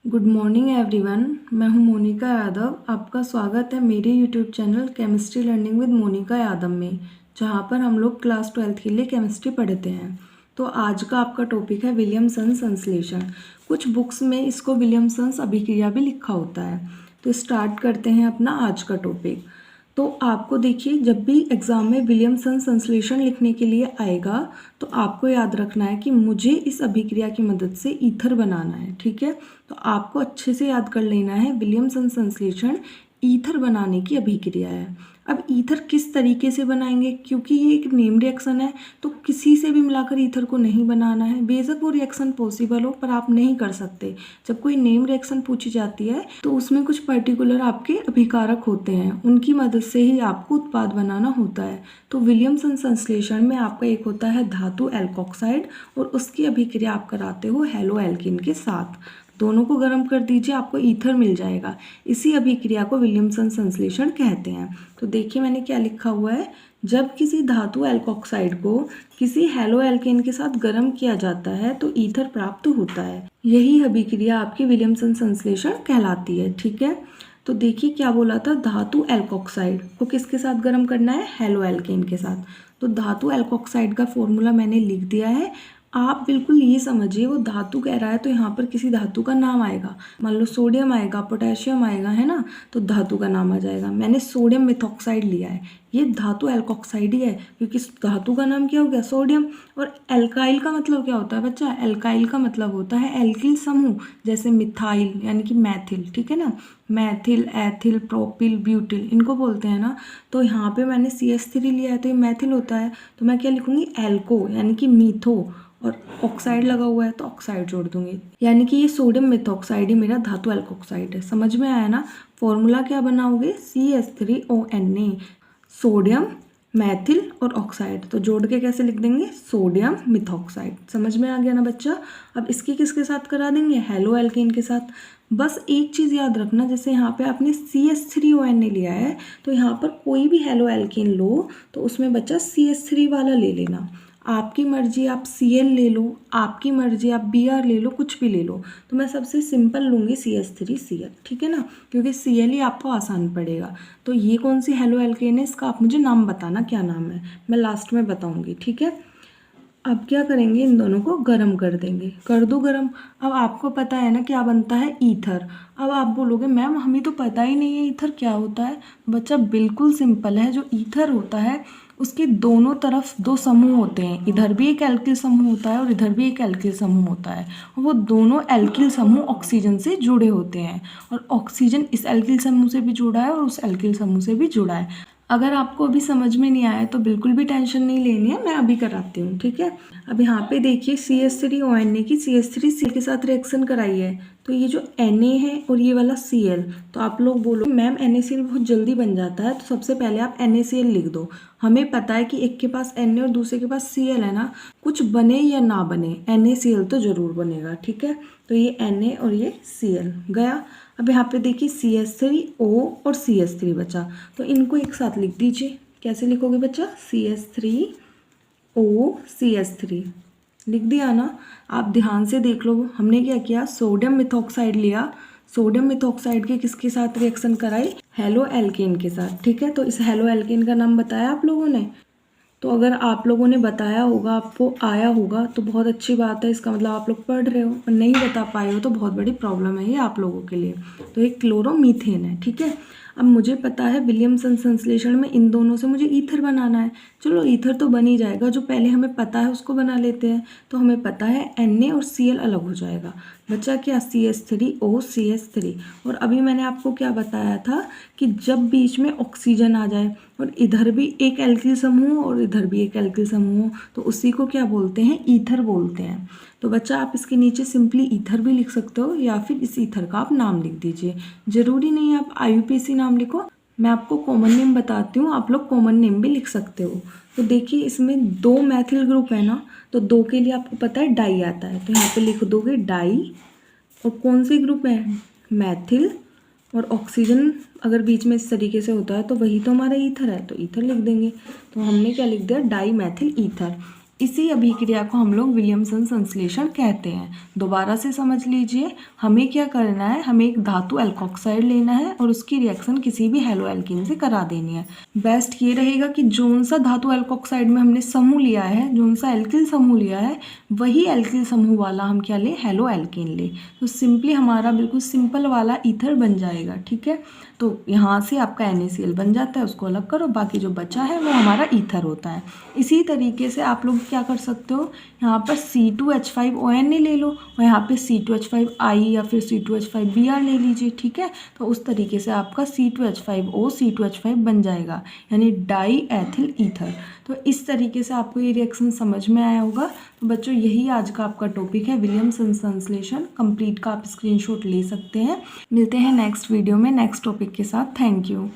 Good morning everyone. मैं हूं मोनिका यादव। आपका स्वागत है मेरे YouTube channel chemistry learning with Monika Yadav में, जहां पर हम लोग क्लास 12 के लिए केमिस्ट्री पढ़ते हैं। तो आज का आपका टॉपिक है विलियमसन संश्लेषण। कुछ बुक्स में इसको विलियमसन्स अभिक्रिया भी लिखा होता है। तो स्टार्ट करते हैं अपना आज का टॉपिक। तो आपको देखिए, जब भी एग्ज़ाम में विलियमसन संश्लेषण लिखने के लिए आएगा तो आपको याद रखना है कि मुझे इस अभिक्रिया की मदद से ईथर बनाना है। ठीक है, तो आपको अच्छे से याद कर लेना है विलियमसन संश्लेषण ईथर बनाने की अभिक्रिया है। अब ईथर किस तरीके से बनाएंगे, क्योंकि ये एक नेम रिएक्शन है तो किसी से भी मिलाकर ईथर को नहीं बनाना है। बेशक वो रिएक्शन पॉसिबल हो पर आप नहीं कर सकते। जब कोई नेम रिएक्शन पूछी जाती है तो उसमें कुछ पर्टिकुलर आपके अभिकारक होते हैं, उनकी मदद से ही आपको उत्पाद बनाना होता है। तो विलियमसन संश्लेषण में आपका एक होता है धातु एल्कोक्साइड और उसकी अभिक्रिया आप कराते हो हेलो एल्कीन के साथ। दोनों को गर्म कर दीजिए, आपको ईथर मिल जाएगा। इसी अभिक्रिया को विलियमसन संश्लेषण कहते हैं। तो देखिए मैंने क्या लिखा हुआ है, जब किसी धातु एल्कोक्साइड को किसी हेलो एल्केन के साथ गर्म किया जाता है तो ईथर प्राप्त होता है। यही अभिक्रिया आपकी विलियमसन संश्लेषण कहलाती है। ठीक है, तो देखिए क्या बोला था, धातु एल्कोक्साइड को किसके साथ गर्म करना है, हेलो एल्केन के साथ। तो धातु एल्कोक्साइड का फॉर्मूला मैंने लिख दिया है। आप बिल्कुल ये समझिए, वो धातु कह रहा है तो यहाँ पर किसी धातु का नाम आएगा। मान लो सोडियम आएगा, पोटेशियम आएगा, है ना, तो धातु का नाम आ जाएगा। मैंने सोडियम मिथॉक्साइड लिया है, ये धातु एल्कोक्साइड ही है क्योंकि धातु का नाम क्या हो गया, सोडियम। और एल्काइल का मतलब क्या होता है बच्चा, एल्काइल का मतलब होता है एल्किल समूह, जैसे मिथाइल यानी कि मैथिल। ठीक है ना, मैथिल, एथिल, प्रोपिल, ब्यूटिल इनको बोलते हैं ना। तो यहाँ पे मैंने CH3 लिया है तो ये मैथिल होता है। तो मैं क्या लिखूंगी, एल्को यानी कि मीथो, और ऑक्साइड लगा हुआ है तो ऑक्साइड जोड़ दूंगी, यानी कि ये सोडियम मिथॉक्साइड ही मेरा धातु एल्कोक्साइड है। समझ में आया ना। फॉर्मूला क्या बनाओगे, CH3ONA, सोडियम, मैथिल और ऑक्साइड। तो जोड़ के कैसे लिख देंगे, सोडियम मिथॉक्साइड। समझ में आ गया ना बच्चा। अब इसकी किसके साथ करा देंगे, हेलो एल्केन के साथ। बस एक चीज़ याद रखना, जैसे यहाँ पे आपने CH3ONA लिया है तो यहाँ पर कोई भी हेलो एल्केन लो तो उसमें बच्चा CH3 वाला ले लेना। आपकी मर्जी, आप Cl ले लो, आपकी मर्जी आप Br ले लो, कुछ भी ले लो। तो मैं सबसे सिंपल लूँगी CH3Cl। ठीक है ना, क्योंकि Cl ही आपको आसान पड़ेगा। तो ये कौन सी हेलो एल्केन है, इसका आप मुझे नाम बताना क्या नाम है, मैं लास्ट में बताऊँगी। ठीक है, अब क्या करेंगे, इन दोनों को गर्म कर देंगे। कर दो गर्म। अब आपको पता है ना क्या बनता है, ईथर। अब आप बोलोगे मैम हमें तो पता ही नहीं है ईथर क्या होता है। बच्चा बिल्कुल सिंपल है, जो ईथर होता है उसके दोनों तरफ दो समूह होते हैं, इधर भी एक एल्किल समूह होता है और इधर भी एक एल्किल समूह होता है। वो दोनों एल्किल समूह ऑक्सीजन से जुड़े होते हैं और ऑक्सीजन इस एल्किल समूह से भी जुड़ा है और उस एल्किल समूह से भी जुड़ा है। अगर आपको अभी समझ में नहीं आया तो बिल्कुल भी टेंशन नहीं लेनी है, मैं अभी कराती हूँ। ठीक है, अब यहाँ पे देखिए CH3ONA की CH3Cl के साथ रिएक्शन कराई है। तो ये जो Na है और ये वाला Cl, तो आप लोग बोलो मैम NaCl बहुत जल्दी बन जाता है, तो सबसे पहले आप NaCl लिख दो। हमें पता है कि एक के पास Na और दूसरे के पास Cl है ना, कुछ बने या ना बने NaCl तो जरूर बनेगा। ठीक है, तो ये Na और ये Cl गया। अब यहाँ पे देखिए CH3O और CH3 बचा, तो इनको एक साथ लिख दीजिए। कैसे लिखोगे बच्चा, CH3O CH3 लिख दिया ना। आप ध्यान से देख लो, हमने क्या किया, सोडियम मिथॉक्साइड लिया, सोडियम मिथॉक्साइड के किसके साथ रिएक्शन कराई, हेलो एल्केन के साथ। ठीक है, तो इस हेलो एल्केन का नाम बताया आप लोगों ने। तो अगर आप लोगों ने बताया होगा, आपको आया होगा तो बहुत अच्छी बात है, इसका मतलब आप लोग पढ़ रहे हो। और नहीं बता पाए हो तो बहुत बड़ी प्रॉब्लम है ये आप लोगों के लिए। तो ये क्लोरोमीथेन है। ठीक है, अब मुझे पता है विलियमसन संश्लेषण में इन दोनों से मुझे ईथर बनाना है। चलो ईथर तो बन ही जाएगा, जो पहले हमें पता है उसको बना लेते हैं। तो हमें पता है Na और Cl अलग हो जाएगा, बचा क्या, CH3O CH3। और अभी मैंने आपको क्या बताया था कि जब बीच में ऑक्सीजन आ जाए और इधर भी एक एल्किल समूह और इधर भी एक एल्किल समूह, तो उसी को क्या बोलते हैं, ईथर बोलते हैं। तो बच्चा आप इसके नीचे सिंपली ईथर भी लिख सकते हो या फिर इस ईथर का आप नाम लिख दीजिए। जरूरी नहीं है आप IUPAC नाम लिखो, मैं आपको कॉमन नेम बताती हूँ, आप लोग कॉमन नेम भी लिख सकते हो। तो देखिए इसमें दो मैथिल ग्रुप है ना, तो दो के लिए आपको पता है डाई आता है, तो यहाँ पे लिख दोगे डाई। और कौन से ग्रुप है, मैथिल, और ऑक्सीजन अगर बीच में इस तरीके से होता है तो वही तो हमारा ईथर है, तो ईथर लिख देंगे। तो हमने क्या लिख दिया, डाई मैथिल ईथर। इसी अभिक्रिया को हम लोग विलियमसन संश्लेषण कहते हैं। दोबारा से समझ लीजिए, हमें क्या करना है, हमें एक धातु एल्कोक्साइड लेना है और उसकी रिएक्शन किसी भी हेलो एल्कीन से करा देनी है। बेस्ट ये रहेगा कि जोन सा धातु एल्कोक्साइड में हमने समूह लिया है, जोन सा एल्किल समूह लिया है, वही एल्किल समूह वाला हम क्या लें, हेलो एल्कीन ले। तो सिंपली हमारा बिल्कुल सिंपल वाला ईथर बन जाएगा। ठीक है, तो यहाँ से आपका NaCl बन जाता है, उसको अलग करो, बाकी जो बचा है वो हमारा ईथर होता है। इसी तरीके से आप लोग क्या कर सकते हो, यहाँ पर C2H5ON ले लो और यहाँ पे C2H5I या फिर C2H5Br ले लीजिए। ठीक है, तो उस तरीके से आपका C2H5O C2H5 बन जाएगा, यानी डाई एथिल ईथर। तो इस तरीके से आपको ये रिएक्शन समझ में आया होगा। तो बच्चों यही आज का आपका टॉपिक है, विलियमसन संश्लेषण। कंप्लीट का आप स्क्रीनशॉट ले सकते हैं। मिलते हैं नेक्स्ट वीडियो में नेक्स्ट टॉपिक के साथ। Thank you.